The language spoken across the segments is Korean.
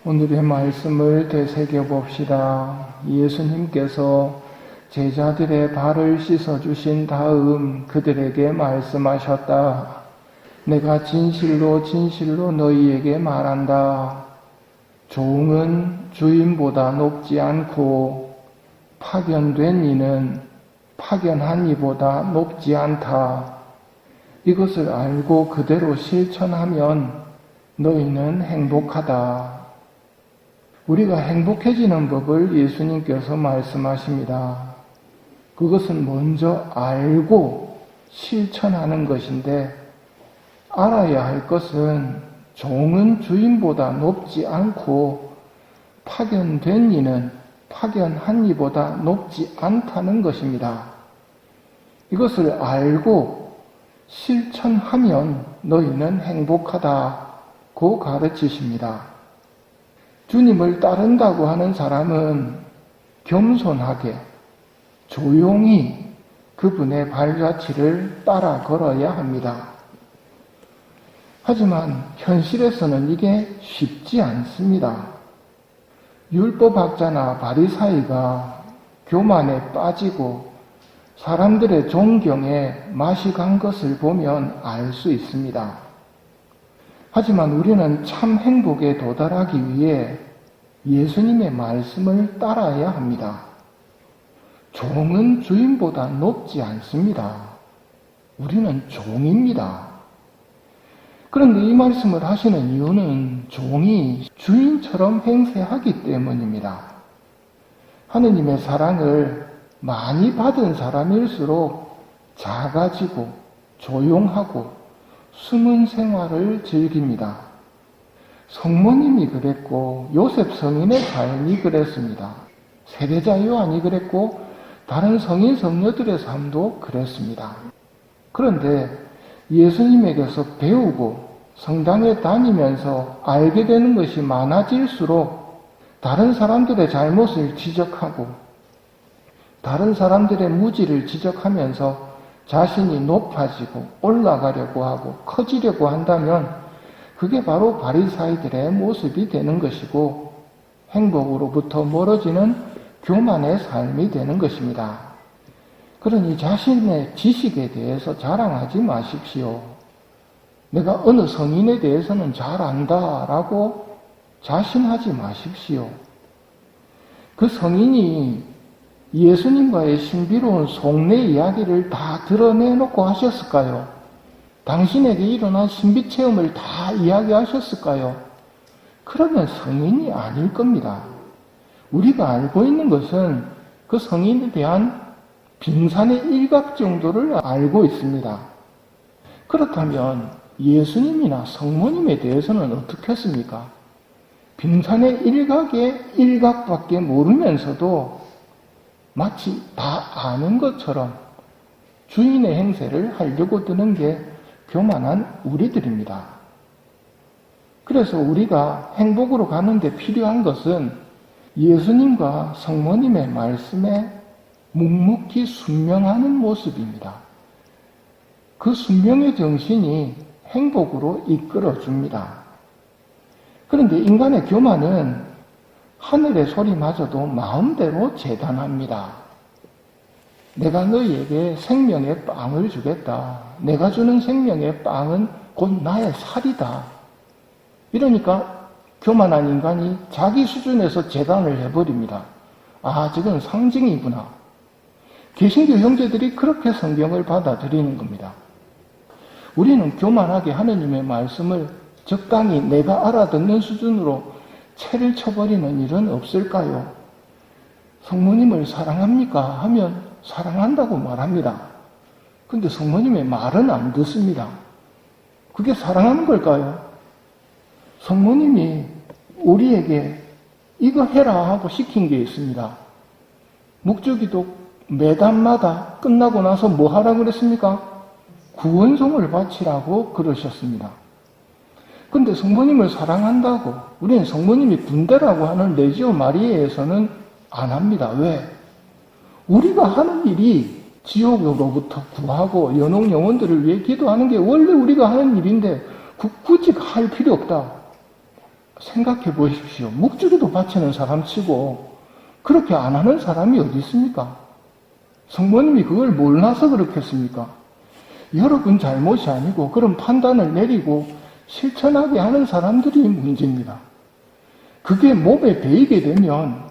오늘의 말씀을 되새겨봅시다. 예수님께서 제자들의 발을 씻어주신 다음 그들에게 말씀하셨다. 내가 진실로 진실로 너희에게 말한다. 종은 주인보다 높지 않고 파견된 이는 파견한 이보다 높지 않다. 이것을 알고 그대로 실천하면 너희는 행복하다. 우리가 행복해지는 법을 예수님께서 말씀하십니다. 그것은 먼저 알고 실천하는 것인데, 알아야 할 것은 종은 주인보다 높지 않고 파견된 이는 파견한 이보다 높지 않다는 것입니다. 이것을 알고 실천하면 너희는 행복하다고 가르치십니다. 주님을 따른다고 하는 사람은 겸손하게 조용히 그분의 발자취를 따라 걸어야 합니다. 하지만 현실에서는 이게 쉽지 않습니다. 율법학자나 바리사이가 교만에 빠지고 사람들의 존경에 맛이 간 것을 보면 알 수 있습니다. 하지만 우리는 참 행복에 도달하기 위해 예수님의 말씀을 따라야 합니다. 종은 주인보다 높지 않습니다. 우리는 종입니다. 그런데 이 말씀을 하시는 이유는 종이 주인처럼 행세하기 때문입니다. 하느님의 사랑을 많이 받은 사람일수록 작아지고 조용하고 숨은 생활을 즐깁니다. 성모님이 그랬고 요셉 성인의 삶이 그랬습니다. 세례자 요한이 그랬고 다른 성인 성녀들의 삶도 그랬습니다. 그런데 예수님에게서 배우고 성당에 다니면서 알게 되는 것이 많아질수록 다른 사람들의 잘못을 지적하고 다른 사람들의 무지를 지적하면서 자신이 높아지고 올라가려고 하고 커지려고 한다면 그게 바로 바리사이들의 모습이 되는 것이고 행복으로부터 멀어지는 교만의 삶이 되는 것입니다. 그러니 자신의 지식에 대해서 자랑하지 마십시오. 내가 어느 성인에 대해서는 잘 안다라고 자신하지 마십시오. 그 성인이 예수님과의 신비로운 속내 이야기를 다 드러내놓고 하셨을까요? 당신에게 일어난 신비 체험을 다 이야기하셨을까요? 그러면 성인이 아닐 겁니다. 우리가 알고 있는 것은 그 성인에 대한 빙산의 일각 정도를 알고 있습니다. 그렇다면 예수님이나 성모님에 대해서는 어떻게 했습니까? 빙산의 일각의 일각밖에 모르면서도 마치 다 아는 것처럼 주인의 행세를 하려고 드는 게 교만한 우리들입니다. 그래서 우리가 행복으로 가는 데 필요한 것은 예수님과 성모님의 말씀에 묵묵히 순명하는 모습입니다. 그 순명의 정신이 행복으로 이끌어줍니다. 그런데 인간의 교만은 하늘의 소리마저도 마음대로 재단합니다. 내가 너희에게 생명의 빵을 주겠다. 내가 주는 생명의 빵은 곧 나의 살이다. 이러니까 교만한 인간이 자기 수준에서 재단을 해버립니다. 아, 저건 상징이구나. 개신교 형제들이 그렇게 성경을 받아들이는 겁니다. 우리는 교만하게 하느님의 말씀을 적당히 내가 알아듣는 수준으로 채를 쳐버리는 일은 없을까요? 성모님을 사랑합니까? 하면 사랑한다고 말합니다. 근데 성모님의 말은 안 듣습니다. 그게 사랑하는 걸까요? 성모님이 우리에게 이거 해라 하고 시킨 게 있습니다. 묵주기도 매단마다 끝나고 나서 뭐 하라 그랬습니까? 구원송을 바치라고 그러셨습니다. 근데 성모님을 사랑한다고 우리는 성모님이 군대라고 하는 레지오 마리아에서는 안 합니다. 왜? 우리가 하는 일이 지옥으로부터 구하고 연옥 영혼들을 위해 기도하는 게 원래 우리가 하는 일인데 굳이 할 필요 없다. 생각해 보십시오. 묵주기도 바치는 사람치고 그렇게 안 하는 사람이 어디 있습니까? 성모님이 그걸 몰라서 그렇겠습니까? 여러분 잘못이 아니고 그런 판단을 내리고 실천하게 하는 사람들이 문제입니다. 그게 몸에 배이게 되면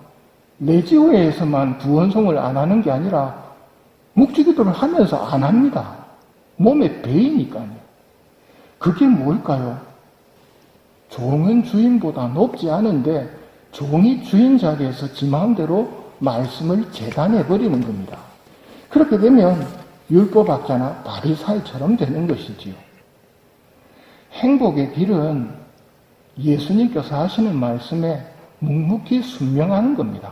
내지회에서만 부원송을 안 하는 게 아니라 묵주기도를 하면서 안 합니다. 몸에 배이니까요. 그게 뭘까요? 종은 주인보다 높지 않은데 종이 주인 자리에서 지 마음대로 말씀을 재단해버리는 겁니다. 그렇게 되면 율법학자나 바리사이처럼 되는 것이지요. 행복의 길은 예수님께서 하시는 말씀에 묵묵히 순명하는 겁니다.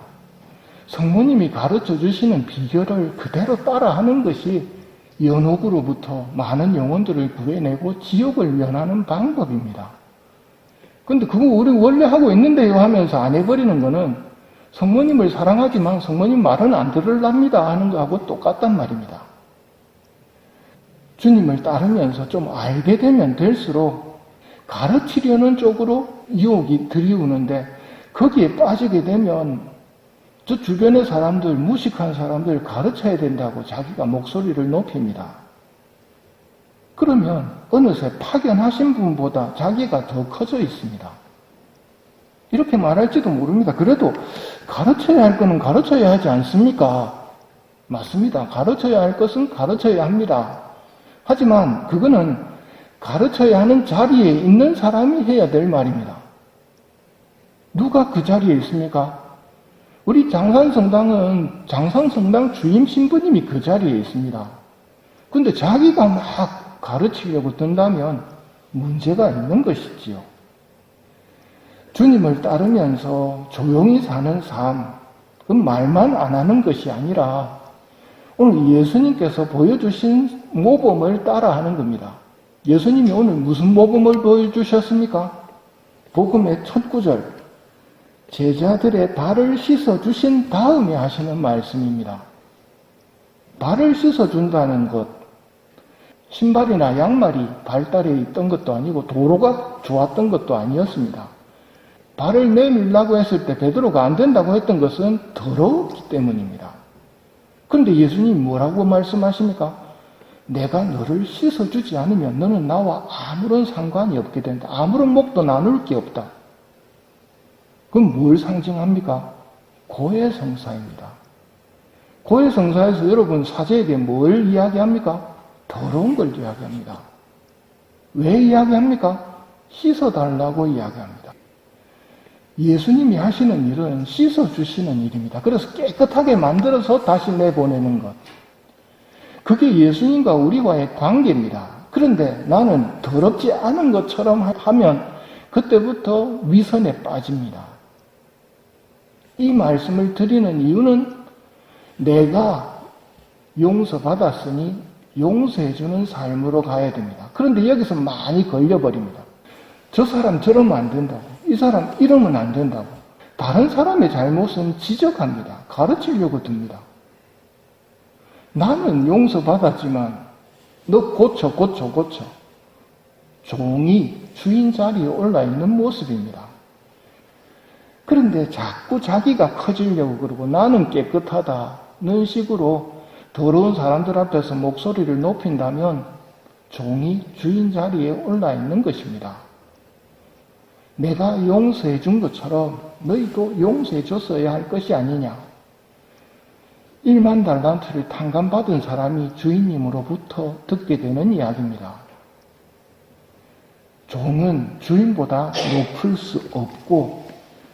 성모님이 가르쳐 주시는 비결을 그대로 따라하는 것이 연옥으로부터 많은 영혼들을 구해내고 지옥을 면하는 방법입니다. 근데 그거 우리 원래 하고 있는데요 하면서 안 해버리는 거는 성모님을 사랑하지만 성모님 말은 안 들으랍니다 하는 거하고 똑같단 말입니다. 주님을 따르면서 좀 알게 되면 될수록 가르치려는 쪽으로 유혹이 들이우는데 거기에 빠지게 되면 저 주변의 사람들, 무식한 사람들 가르쳐야 된다고 자기가 목소리를 높입니다. 그러면 어느새 파견하신 분보다 자기가 더 커져 있습니다. 이렇게 말할지도 모릅니다. 그래도 가르쳐야 할 것은 가르쳐야 하지 않습니까? 맞습니다. 가르쳐야 할 것은 가르쳐야 합니다. 하지만 그거는 가르쳐야 하는 자리에 있는 사람이 해야 될 말입니다. 누가 그 자리에 있습니까? 우리 장산성당은 장산성당 주임 신부님이 그 자리에 있습니다. 근데 자기가 막 가르치려고 든다면 문제가 있는 것이지요. 주님을 따르면서 조용히 사는 삶, 그건 말만 안 하는 것이 아니라 오늘 예수님께서 보여주신 모범을 따라하는 겁니다. 예수님이 오늘 무슨 모범을 보여주셨습니까? 복음의 첫 구절, 제자들의 발을 씻어주신 다음에 하시는 말씀입니다. 발을 씻어준다는 것, 신발이나 양말이 발달해 있던 것도 아니고 도로가 좋았던 것도 아니었습니다. 발을 내밀라고 했을 때 베드로가 안 된다고 했던 것은 더러웠기 때문입니다. 그런데 예수님이 뭐라고 말씀하십니까? 내가 너를 씻어주지 않으면 너는 나와 아무런 상관이 없게 된다. 아무런 목도 나눌 게 없다. 그럼 뭘 상징합니까? 고해성사입니다. 고해성사에서 여러분 사제에게 뭘 이야기합니까? 더러운 걸 이야기합니다. 왜 이야기합니까? 씻어달라고 이야기합니다. 예수님이 하시는 일은 씻어주시는 일입니다. 그래서 깨끗하게 만들어서 다시 내보내는 것. 그게 예수님과 우리와의 관계입니다. 그런데 나는 더럽지 않은 것처럼 하면 그때부터 위선에 빠집니다. 이 말씀을 드리는 이유는 내가 용서받았으니 용서해주는 삶으로 가야 됩니다. 그런데 여기서 많이 걸려버립니다. 저 사람 저러면 안 된다고. 이 사람 이러면 안 된다고. 다른 사람의 잘못은 지적합니다. 가르치려고 듭니다. 나는 용서받았지만 너 고쳐. 종이 주인 자리에 올라있는 모습입니다. 그런데 자꾸 자기가 커지려고 그러고 나는 깨끗하다는 식으로 더러운 사람들 앞에서 목소리를 높인다면 종이 주인 자리에 올라있는 것입니다. 내가 용서해 준 것처럼 너희도 용서해 줬어야 할 것이 아니냐. 1만 달란트를 탕감받은 사람이 주인님으로부터 듣게 되는 이야기입니다. 종은 주인보다 높을 수 없고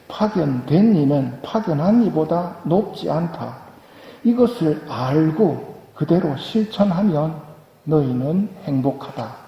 파견된 이는 파견한 이보다 높지 않다. 이것을 알고 그대로 실천하면 너희는 행복하다.